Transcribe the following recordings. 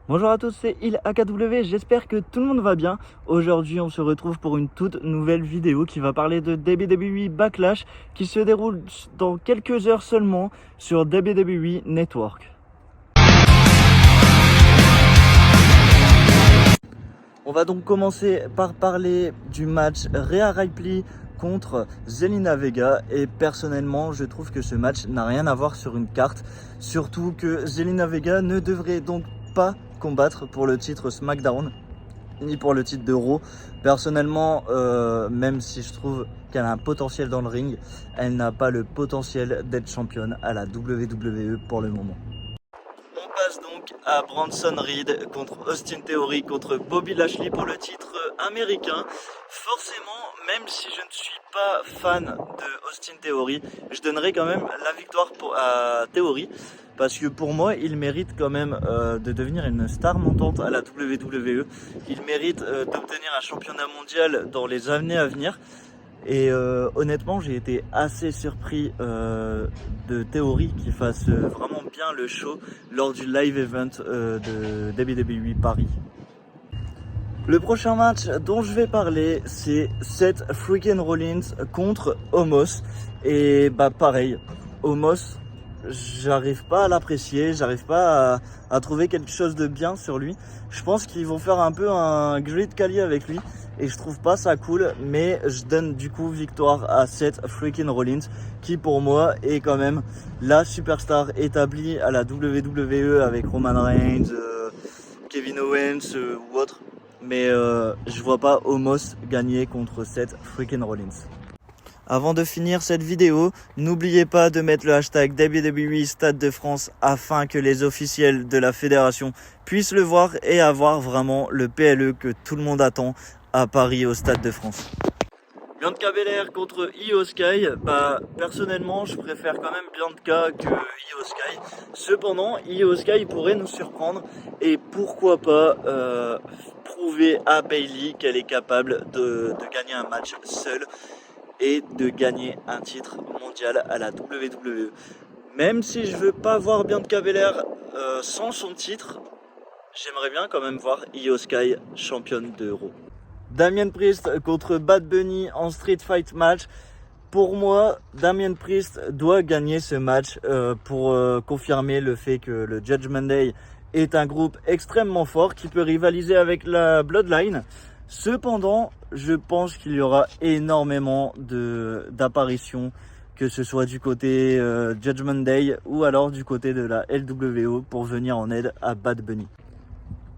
Bonjour à tous, c'est ILAKW, j'espère que tout le monde va bien. Aujourd'hui, on se retrouve pour une toute nouvelle vidéo qui va parler de WWE Backlash qui se déroule dans quelques heures seulement sur WWE Network. On va donc commencer par parler du match Rhea Ripley contre Zelina Vega et personnellement je trouve que ce match n'a rien à voir sur une carte, surtout que Zelina Vega ne devrait donc pas combattre pour le titre SmackDown ni pour le titre de Raw. Personnellement, même si je trouve qu'elle a un potentiel dans le ring, elle n'a pas le potentiel d'être championne à la WWE pour le moment. On passe donc à Bronson Reed contre Austin Theory contre Bobby Lashley pour le titre américain. Forcément, même si je ne suis pas fan de Austin Theory, je donnerai quand même la victoire à Theory parce que pour moi, il mérite quand même de devenir une star montante à la WWE. Il mérite d'obtenir un championnat mondial dans les années à venir. Et honnêtement, j'ai été assez surpris de Theory qui fasse vraiment bien le show lors du live event de WWE Paris. Le prochain match dont je vais parler, c'est Seth freaking Rollins contre Omos. Et bah pareil, Omos, j'arrive pas à l'apprécier, j'arrive pas à trouver quelque chose de bien sur lui. Je pense qu'ils vont faire un peu un Great Khali avec lui et je trouve pas ça cool, mais je donne du coup victoire à Seth freaking Rollins qui pour moi est quand même la superstar établie à la WWE avec Roman Reigns, Kevin Owens ou autre. Mais je vois pas Omos gagner contre Seth freaking Rollins. Avant de finir cette vidéo, n'oubliez pas de mettre le hashtag WWE Stade de France afin que les officiels de la fédération puissent le voir et avoir vraiment le PLE que tout le monde attend à Paris au Stade de France. Bianca Belair contre Io Sky, bah personnellement je préfère quand même Bianca que Io Sky. Cependant, Io Sky pourrait nous surprendre et pourquoi pas prouver à Bayley qu'elle est capable de gagner un match seule et de gagner un titre mondial à la WWE. Même si je veux pas voir Bianca Belair sans son titre, j'aimerais bien quand même voir Io Sky championne de Raw. Damien Priest contre Bad Bunny en Street Fight match. Pour moi, Damien Priest doit gagner ce match pour confirmer le fait que le Judgment Day est un groupe extrêmement fort qui peut rivaliser avec la Bloodline. Cependant, je pense qu'il y aura énormément d'apparitions, que ce soit du côté Judgment Day ou alors du côté de la LWO pour venir en aide à Bad Bunny.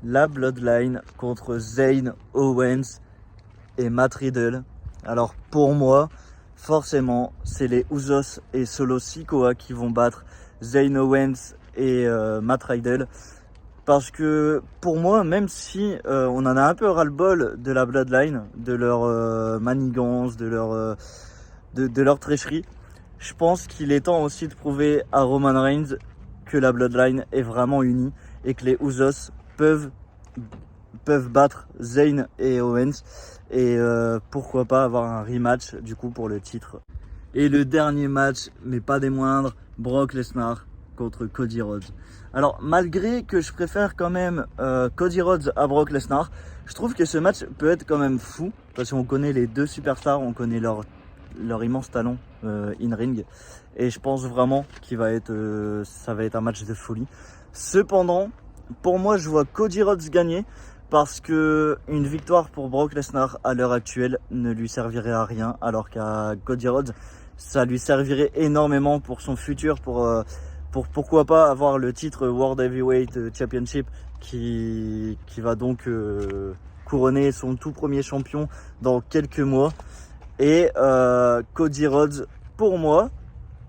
La Bloodline contre Zayn, Owens et Matt Riddle. Alors pour moi, forcément, c'est les Usos et Solo Sikoa qui vont battre Zayn Owens et Matt Riddle. Parce que pour moi, même si on en a un peu ras-le-bol de la Bloodline, de leur manigance, de leur tricherie, je pense qu'il est temps aussi de prouver à Roman Reigns que la Bloodline est vraiment unie et que les Usos peuvent battre Zayn et Owens et pourquoi pas avoir un rematch du coup pour le titre. Et le dernier match, mais pas des moindres, Brock Lesnar contre Cody Rhodes. Alors malgré que je préfère quand même Cody Rhodes à Brock Lesnar, je trouve que ce match peut être quand même fou parce qu'on connaît les deux superstars, on connaît leur immense talent in-ring et je pense vraiment qu'il va être, ça va être un match de folie. Cependant, pour moi, je vois Cody Rhodes gagner parce que une victoire pour Brock Lesnar à l'heure actuelle ne lui servirait à rien, alors qu'à Cody Rhodes, ça lui servirait énormément pour son futur, pour pourquoi pas avoir le titre World Heavyweight Championship qui va donc couronner son tout premier champion dans quelques mois. Et Cody Rhodes, pour moi,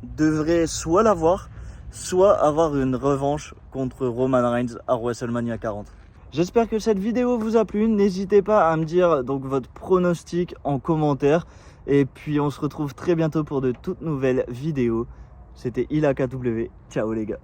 devrait soit l'avoir, soit avoir une revanche contre Roman Reigns à WrestleMania 40. J'espère que cette vidéo vous a plu. N'hésitez pas à me dire donc votre pronostic en commentaire. Et puis on se retrouve très bientôt pour de toutes nouvelles vidéos. C'était ILAKW. Ciao les gars.